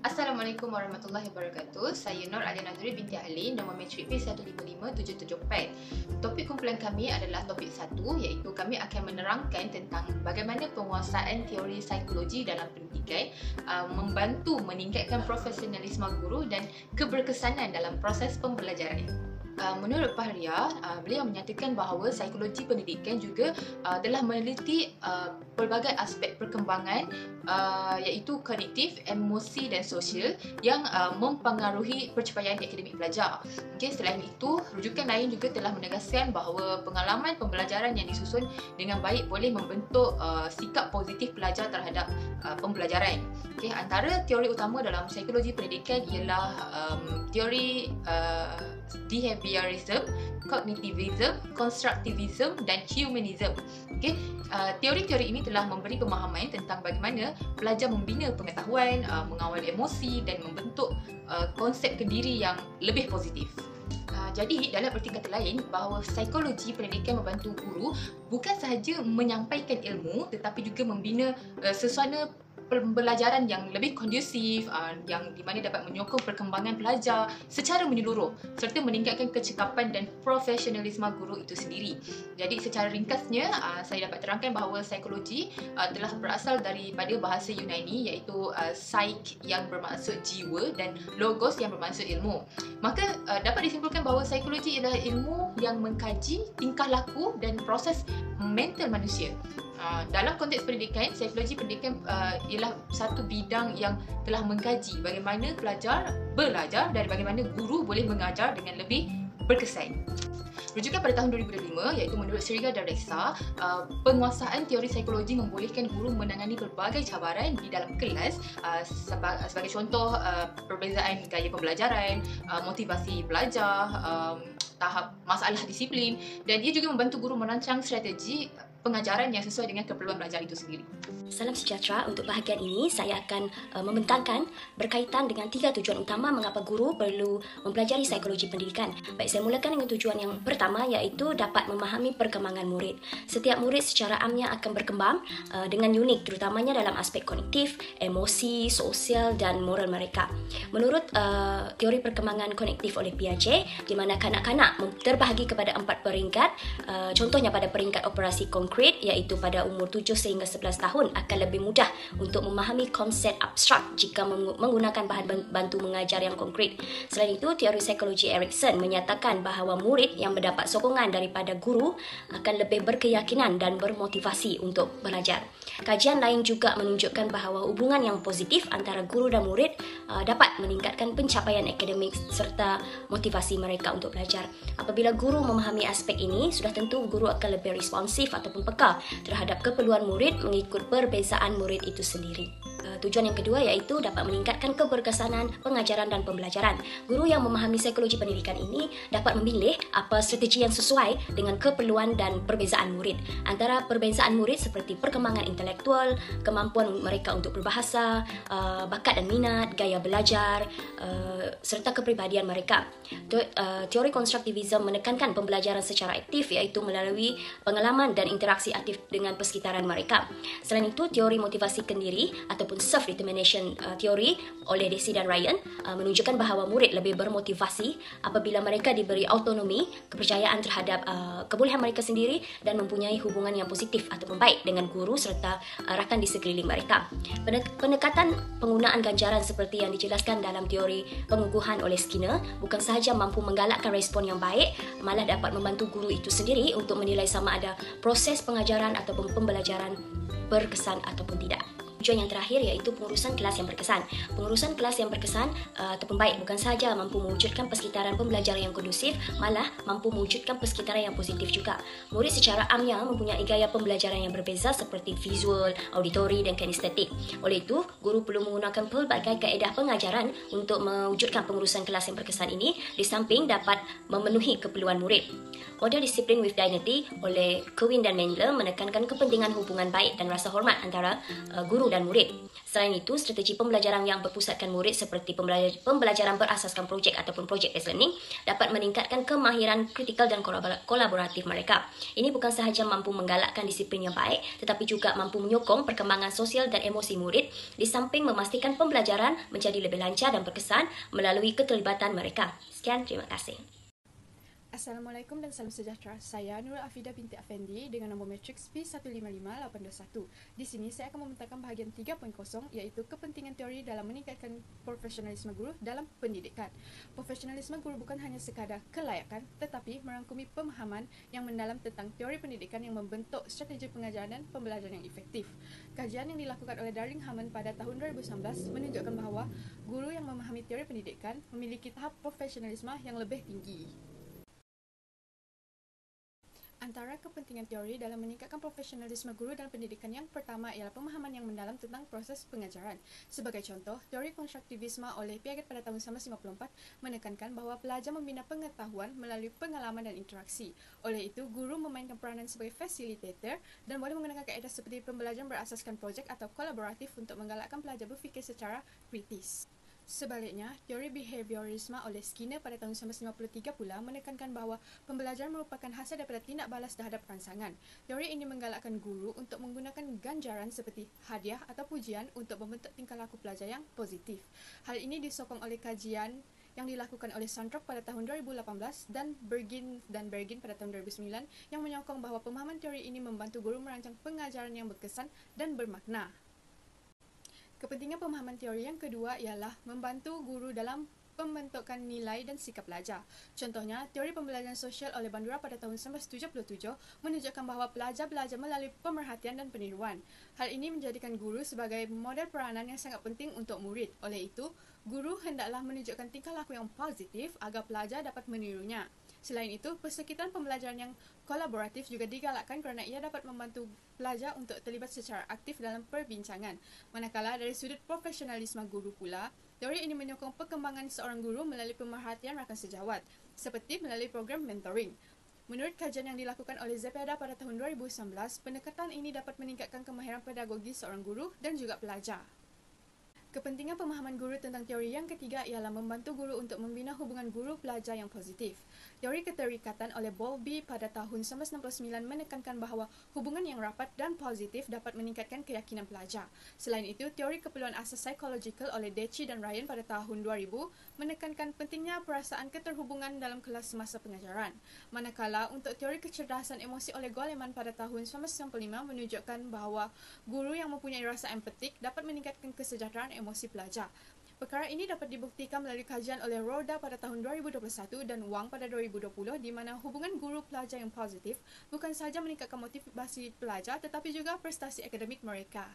Assalamualaikum warahmatullahi wabarakatuh. Saya Nur Alia Nazri binti Ali, nombor matrik P155774. Topik kumpulan kami adalah topik 1, iaitu kami akan menerangkan tentang bagaimana penguasaan teori psikologi dalam pendidikan membantu meningkatkan profesionalisme guru dan keberkesanan dalam proses pembelajaran. Menurut Fahria, beliau menyatakan bahawa psikologi pendidikan juga telah meneliti pelbagai aspek perkembangan iaitu kognitif, emosi dan sosial yang mempengaruhi pencapaian akademik pelajar. Okay, selain itu, rujukan lain juga telah menegaskan bahawa pengalaman pembelajaran yang disusun dengan baik boleh membentuk sikap positif pelajar terhadap pembelajaran. Okay, antara teori utama dalam psikologi pendidikan ialah teori behaviorism, cognitivism, constructivism dan humanism. Okay. Teori-teori ini telah memberi pemahaman tentang bagaimana pelajar membina pengetahuan, mengawal emosi dan membentuk konsep kendiri yang lebih positif. Jadi dalam erti kata lain, bahawa psikologi pendidikan membantu guru bukan sahaja menyampaikan ilmu tetapi juga membina suasana pembelajaran yang lebih kondusif, yang di mana dapat menyokong perkembangan pelajar secara menyeluruh serta meningkatkan kecekapan dan profesionalisme guru itu sendiri. Jadi secara ringkasnya, saya dapat terangkan bahawa psikologi telah berasal daripada bahasa Yunani iaitu psyche yang bermaksud jiwa dan logos yang bermaksud ilmu. Maka dapat disimpulkan bahawa psikologi ialah ilmu yang mengkaji tingkah laku dan proses mental manusia. Dalam konteks pendidikan, psikologi pendidikan ialah satu bidang yang telah mengkaji bagaimana pelajar belajar dan bagaimana guru boleh mengajar dengan lebih berkesan. Rujukan pada tahun 2005 iaitu menurut Sriga dan Reksa, penguasaan teori psikologi membolehkan guru menangani pelbagai cabaran di dalam kelas, sebagai contoh perbezaan gaya pembelajaran, motivasi pelajar, tahap masalah disiplin, dan ia juga membantu guru merancang strategi pengajaran yang sesuai dengan keperluan pelajar itu sendiri. Salam sejahtera. Untuk bahagian ini, saya akan membentangkan berkaitan dengan 3 tujuan utama mengapa guru perlu mempelajari psikologi pendidikan. Baik, saya mulakan dengan tujuan yang pertama iaitu dapat memahami perkembangan murid. Setiap murid secara amnya akan berkembang dengan unik, terutamanya dalam aspek kognitif, emosi, sosial dan moral mereka. Menurut teori perkembangan kognitif oleh Piaget, di mana kanak-kanak terbahagi kepada 4 peringkat, contohnya pada peringkat operasi konkret iaitu pada umur 7 sehingga 11 tahun akan lebih mudah untuk memahami konsep abstrak jika menggunakan bahan bantu mengajar yang konkret. Selain itu, teori psikologi Erikson menyatakan bahawa murid yang mendapat sokongan daripada guru akan lebih berkeyakinan dan bermotivasi untuk belajar. Kajian lain juga menunjukkan bahawa hubungan yang positif antara guru dan murid dapat meningkatkan pencapaian akademik serta motivasi mereka untuk belajar. Apabila guru memahami aspek ini, sudah tentu guru akan lebih responsif ataupun peka terhadap keperluan murid mengikut perbezaan murid itu sendiri. Tujuan yang kedua iaitu dapat meningkatkan keberkesanan pengajaran dan pembelajaran. Guru yang memahami psikologi pendidikan ini dapat memilih apa strategi yang sesuai dengan keperluan dan perbezaan murid. Antara perbezaan murid seperti perkembangan intelektual, kemampuan mereka untuk berbahasa, bakat dan minat, gaya belajar, serta kepribadian mereka. Teori konstruktivisme menekankan pembelajaran secara aktif iaitu melalui pengalaman dan interaksi aktif dengan persekitaran mereka. Selain itu, teori motivasi kendiri ataupun self-determination theory oleh Deci dan Ryan menunjukkan bahawa murid lebih bermotivasi apabila mereka diberi autonomi, kepercayaan terhadap kebolehan mereka sendiri dan mempunyai hubungan yang positif ataupun baik dengan guru serta rakan di sekeliling mereka. Pendekatan penggunaan ganjaran seperti yang dijelaskan dalam teori pengukuhan oleh Skinner bukan sahaja mampu menggalakkan respon yang baik, malah dapat membantu guru itu sendiri untuk menilai sama ada proses pengajaran ataupun pembelajaran berkesan ataupun tidak. Tujuan yang terakhir iaitu pengurusan kelas yang berkesan. Pengurusan kelas yang berkesan ataupun baik bukan sahaja mampu mewujudkan persekitaran pembelajaran yang kondusif, malah mampu mewujudkan persekitaran yang positif juga. Murid secara amnya mempunyai gaya pembelajaran yang berbeza seperti visual, auditori dan kinestetik. Oleh itu, guru perlu menggunakan pelbagai kaedah pengajaran untuk mewujudkan pengurusan kelas yang berkesan ini di samping dapat memenuhi keperluan murid. Model disiplin with dignity oleh Cohen dan Mendel menekankan kepentingan hubungan baik dan rasa hormat antara guru dan murid. Selain itu, strategi pembelajaran yang berpusatkan murid seperti pembelajaran berasaskan projek ataupun project-based learning dapat meningkatkan kemahiran kritikal dan kolaboratif mereka. Ini bukan sahaja mampu menggalakkan disiplin yang baik, tetapi juga mampu menyokong perkembangan sosial dan emosi murid di samping memastikan pembelajaran menjadi lebih lancar dan berkesan melalui keterlibatan mereka. Sekian, terima kasih. Assalamualaikum dan salam sejahtera. Saya Nurul Afida binti Afendi dengan nombor matriks P155821. Di sini saya akan membentangkan bahagian 3.0 iaitu kepentingan teori dalam meningkatkan profesionalisme guru dalam pendidikan. Profesionalisme guru bukan hanya sekadar kelayakan tetapi merangkumi pemahaman yang mendalam tentang teori pendidikan yang membentuk strategi pengajaran dan pembelajaran yang efektif. Kajian yang dilakukan oleh Darling Hammond pada tahun 2019 menunjukkan bahawa guru yang memahami teori pendidikan memiliki tahap profesionalisme yang lebih tinggi. Antara kepentingan teori dalam meningkatkan profesionalisme guru dalam pendidikan yang pertama ialah pemahaman yang mendalam tentang proses pengajaran. Sebagai contoh, teori konstruktivisme oleh Piaget pada tahun 1954 menekankan bahawa pelajar membina pengetahuan melalui pengalaman dan interaksi. Oleh itu, guru memainkan peranan sebagai facilitator dan boleh menggunakan kaedah seperti pembelajaran berasaskan projek atau kolaboratif untuk menggalakkan pelajar berfikir secara kritis. Sebaliknya, teori behaviorisme oleh Skinner pada tahun 1953 pula menekankan bahawa pembelajaran merupakan hasil daripada tindak balas terhadap rangsangan. Teori ini menggalakkan guru untuk menggunakan ganjaran seperti hadiah atau pujian untuk membentuk tingkah laku pelajar yang positif. Hal ini disokong oleh kajian yang dilakukan oleh Sandrock pada tahun 2018 dan Bergin pada tahun 2009 yang menyokong bahawa pemahaman teori ini membantu guru merancang pengajaran yang berkesan dan bermakna. Kepentingan pemahaman teori yang kedua ialah membantu guru dalam pembentukan nilai dan sikap pelajar. Contohnya, teori pembelajaran sosial oleh Bandura pada tahun 1977 menunjukkan bahawa pelajar belajar melalui pemerhatian dan peniruan. Hal ini menjadikan guru sebagai model peranan yang sangat penting untuk murid. Oleh itu, guru hendaklah menunjukkan tingkah laku yang positif agar pelajar dapat menirunya. Selain itu, persekitaran pembelajaran yang kolaboratif juga digalakkan kerana ia dapat membantu pelajar untuk terlibat secara aktif dalam perbincangan. Manakala dari sudut profesionalisme guru pula, teori ini menyokong perkembangan seorang guru melalui pemerhatian rakan sejawat, seperti melalui program mentoring. Menurut kajian yang dilakukan oleh Zepeda pada tahun 2019, pendekatan ini dapat meningkatkan kemahiran pedagogi seorang guru dan juga pelajar. Kepentingan pemahaman guru tentang teori yang ketiga ialah membantu guru untuk membina hubungan guru-pelajar yang positif. Teori keterikatan oleh Bowlby pada tahun 1969 menekankan bahawa hubungan yang rapat dan positif dapat meningkatkan keyakinan pelajar. Selain itu, teori keperluan asas psikologikal oleh Deci dan Ryan pada tahun 2000 menekankan pentingnya perasaan keterhubungan dalam kelas semasa pengajaran. Manakala untuk teori kecerdasan emosi oleh Goleman pada tahun 1995 menunjukkan bahawa guru yang mempunyai rasa empatik dapat meningkatkan kesejahteraan emosi pelajar. Perkara ini dapat dibuktikan melalui kajian oleh Roda pada tahun 2021 dan Wang pada 2020 di mana hubungan guru-pelajar yang positif bukan sahaja meningkatkan motivasi pelajar tetapi juga prestasi akademik mereka.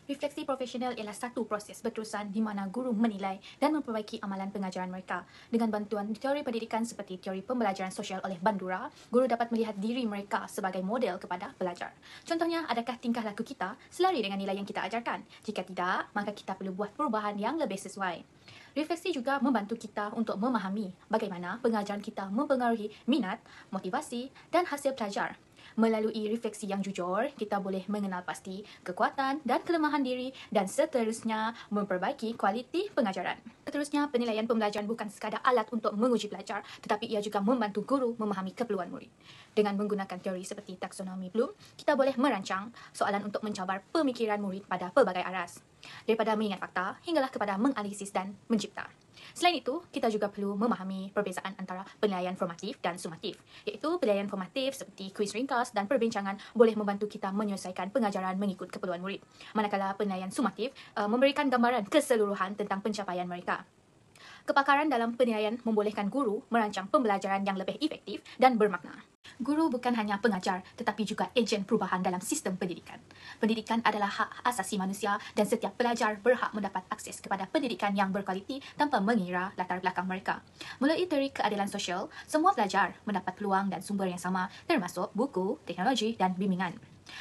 Refleksi profesional ialah satu proses berterusan di mana guru menilai dan memperbaiki amalan pengajaran mereka. Dengan bantuan teori pendidikan seperti teori pembelajaran sosial oleh Bandura, guru dapat melihat diri mereka sebagai model kepada pelajar. Contohnya, adakah tingkah laku kita selari dengan nilai yang kita ajarkan? Jika tidak, maka kita perlu buat perubahan yang lebih sesuai. Refleksi juga membantu kita untuk memahami bagaimana pengajaran kita mempengaruhi minat, motivasi dan hasil pelajar. Melalui refleksi yang jujur, kita boleh mengenal pasti kekuatan dan kelemahan diri dan seterusnya memperbaiki kualiti pengajaran. Seterusnya, penilaian pembelajaran bukan sekadar alat untuk menguji pelajar, tetapi ia juga membantu guru memahami keperluan murid. Dengan menggunakan teori seperti taksonomi Bloom, kita boleh merancang soalan untuk mencabar pemikiran murid pada pelbagai aras. Daripada mengingat fakta, hinggalah kepada menganalisis dan mencipta. Selain itu, kita juga perlu memahami perbezaan antara penilaian formatif dan sumatif, iaitu penilaian formatif seperti kuis ringkas dan perbincangan boleh membantu kita menyelesaikan pengajaran mengikut keperluan murid, manakala penilaian sumatif memberikan gambaran keseluruhan tentang pencapaian mereka. Kepakaran dalam penilaian membolehkan guru merancang pembelajaran yang lebih efektif dan bermakna. Guru bukan hanya pengajar tetapi juga ejen perubahan dalam sistem pendidikan. Pendidikan adalah hak asasi manusia dan setiap pelajar berhak mendapat akses kepada pendidikan yang berkualiti tanpa mengira latar belakang mereka. Melalui teori keadilan sosial, semua pelajar mendapat peluang dan sumber yang sama termasuk buku, teknologi dan bimbingan.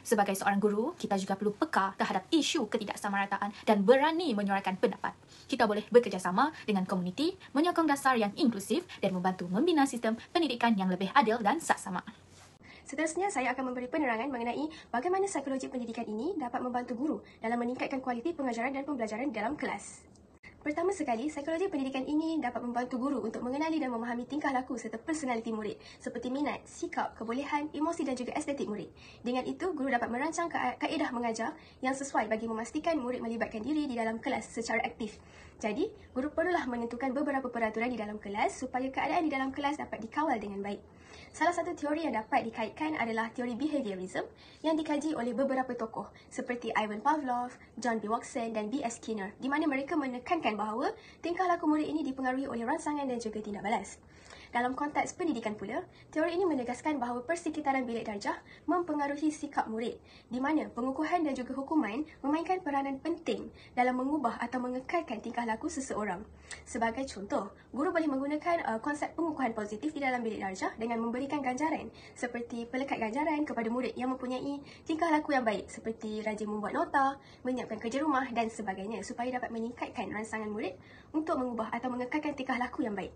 Sebagai seorang guru, kita juga perlu peka terhadap isu ketidaksamarataan dan berani menyuarakan pendapat. Kita boleh bekerjasama dengan komuniti, menyokong dasar yang inklusif dan membantu membina sistem pendidikan yang lebih adil dan saksama. Seterusnya, saya akan memberi penerangan mengenai bagaimana psikologi pendidikan ini dapat membantu guru dalam meningkatkan kualiti pengajaran dan pembelajaran dalam kelas. Pertama sekali, psikologi pendidikan ini dapat membantu guru untuk mengenali dan memahami tingkah laku serta personaliti murid seperti minat, sikap, kebolehan, emosi dan juga estetik murid. Dengan itu, guru dapat merancang kaedah mengajar yang sesuai bagi memastikan murid melibatkan diri di dalam kelas secara aktif. Jadi, guru perlulah menentukan beberapa peraturan di dalam kelas supaya keadaan di dalam kelas dapat dikawal dengan baik. Salah satu teori yang dapat dikaitkan adalah teori behaviorism yang dikaji oleh beberapa tokoh seperti Ivan Pavlov, John B. Watson dan B.S. Skinner, di mana mereka menekankan bahawa tingkah laku murid ini dipengaruhi oleh rangsangan dan juga tindak balas. Dalam konteks pendidikan pula, teori ini menegaskan bahawa persekitaran bilik darjah mempengaruhi sikap murid, di mana pengukuhan dan juga hukuman memainkan peranan penting dalam mengubah atau mengekalkan tingkah laku seseorang. Sebagai contoh, guru boleh menggunakan konsep pengukuhan positif di dalam bilik darjah dengan memberikan ganjaran seperti pelekat ganjaran kepada murid yang mempunyai tingkah laku yang baik seperti rajin membuat nota, menyiapkan kerja rumah dan sebagainya supaya dapat meningkatkan rangsangan murid untuk mengubah atau mengekalkan tingkah laku yang baik.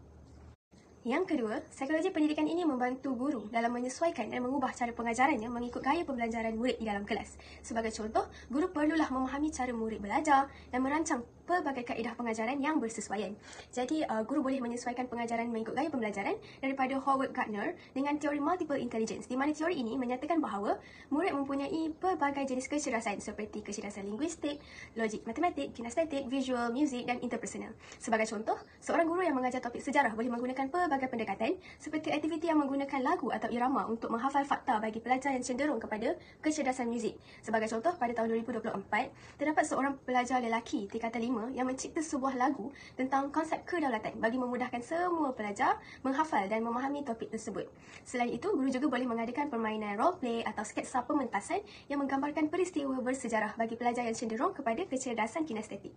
Yang kedua, psikologi pendidikan ini membantu guru dalam menyesuaikan dan mengubah cara pengajarannya mengikut gaya pembelajaran murid di dalam kelas. Sebagai contoh, guru perlulah memahami cara murid belajar dan merancang pelbagai kaedah pengajaran yang bersesuaian. Jadi, guru boleh menyesuaikan pengajaran mengikut gaya pembelajaran daripada Howard Gardner dengan teori multiple intelligence, di mana teori ini menyatakan bahawa murid mempunyai pelbagai jenis kecerdasan seperti kecerdasan linguistik, logik matematik, kinestetik, visual, muzik dan interpersonal. Sebagai contoh, seorang guru yang mengajar topik sejarah boleh menggunakan pelbagai pendekatan seperti aktiviti yang menggunakan lagu atau irama untuk menghafal fakta bagi pelajar yang cenderung kepada kecerdasan muzik. Sebagai contoh, pada tahun 2024, terdapat seorang pelajar lelaki tingkatan 5 yang mencipta sebuah lagu tentang konsep kedaulatan bagi memudahkan semua pelajar menghafal dan memahami topik tersebut. Selain itu, guru juga boleh mengadakan permainan role play atau sketsa pementasan yang menggambarkan peristiwa bersejarah bagi pelajar yang cenderung kepada kecerdasan kinestetik.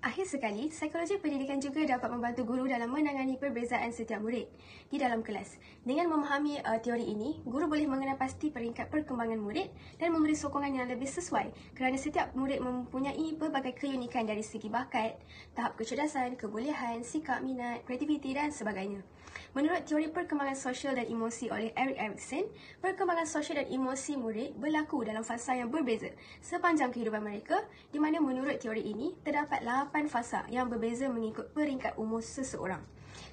Akhir sekali, psikologi pendidikan juga dapat membantu guru dalam menangani perbezaan setiap murid di dalam kelas. Dengan memahami teori ini, guru boleh mengenal pasti peringkat perkembangan murid dan memberi sokongan yang lebih sesuai kerana setiap murid mempunyai pelbagai keunikan dari segi bakat, tahap kecerdasan, kebolehan, sikap, minat, kreativiti dan sebagainya. Menurut teori perkembangan sosial dan emosi oleh Erik Erikson, perkembangan sosial dan emosi murid berlaku dalam fasa yang berbeza sepanjang kehidupan mereka, di mana menurut teori ini terdapat 8 fasa yang berbeza mengikut peringkat umur seseorang.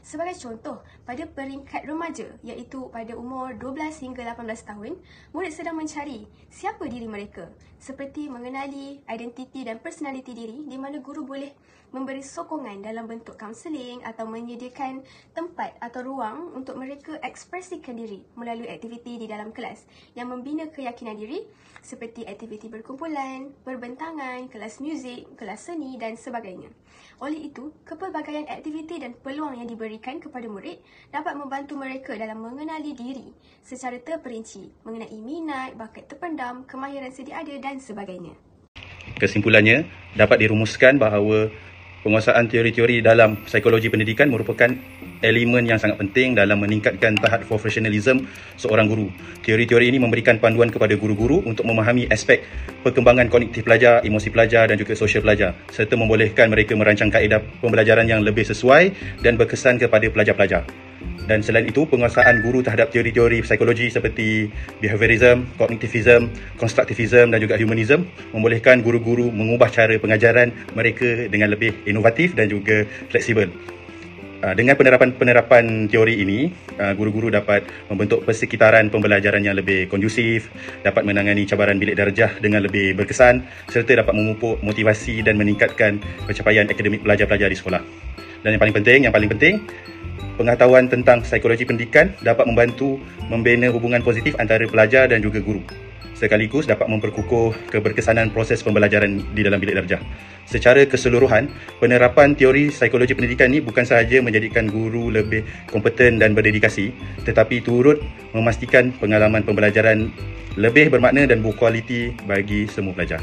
Sebagai contoh, pada peringkat remaja iaitu pada umur 12 hingga 18 tahun, murid sedang mencari siapa diri mereka, seperti mengenali identiti dan personaliti diri, di mana guru boleh memberi sokongan dalam bentuk kaunseling atau menyediakan tempat atau ruang untuk mereka ekspresikan diri melalui aktiviti di dalam kelas yang membina keyakinan diri seperti aktiviti berkumpulan, perbentangan, kelas muzik, kelas seni dan sebagainya. Oleh itu, kepelbagaian aktiviti dan peluang yang diberikan kepada murid dapat membantu mereka dalam mengenali diri secara terperinci mengenai minat, bakat terpendam, kemahiran sedia ada dan sebagainya. Kesimpulannya, dapat dirumuskan bahawa penguasaan teori-teori dalam psikologi pendidikan merupakan elemen yang sangat penting dalam meningkatkan tahap profesionalism seorang guru. Teori-teori ini memberikan panduan kepada guru-guru untuk memahami aspek perkembangan kognitif pelajar, emosi pelajar dan juga sosial pelajar, serta membolehkan mereka merancang kaedah pembelajaran yang lebih sesuai dan berkesan kepada pelajar-pelajar. Dan selain itu, penguasaan guru terhadap teori-teori psikologi seperti behaviorism, cognitivism, constructivism dan juga humanism membolehkan guru-guru mengubah cara pengajaran mereka dengan lebih inovatif dan juga fleksibel. Dengan penerapan teori ini, guru-guru dapat membentuk persekitaran pembelajaran yang lebih kondusif, dapat menangani cabaran bilik darjah dengan lebih berkesan serta dapat memupuk motivasi dan meningkatkan pencapaian akademik pelajar-pelajar di sekolah. Dan yang paling penting, pengetahuan tentang psikologi pendidikan dapat membantu membina hubungan positif antara pelajar dan juga guru, sekaligus dapat memperkukuh keberkesanan proses pembelajaran di dalam bilik darjah. Secara keseluruhan, penerapan teori psikologi pendidikan ini bukan sahaja menjadikan guru lebih kompeten dan berdedikasi, tetapi turut memastikan pengalaman pembelajaran lebih bermakna dan berkualiti bagi semua pelajar.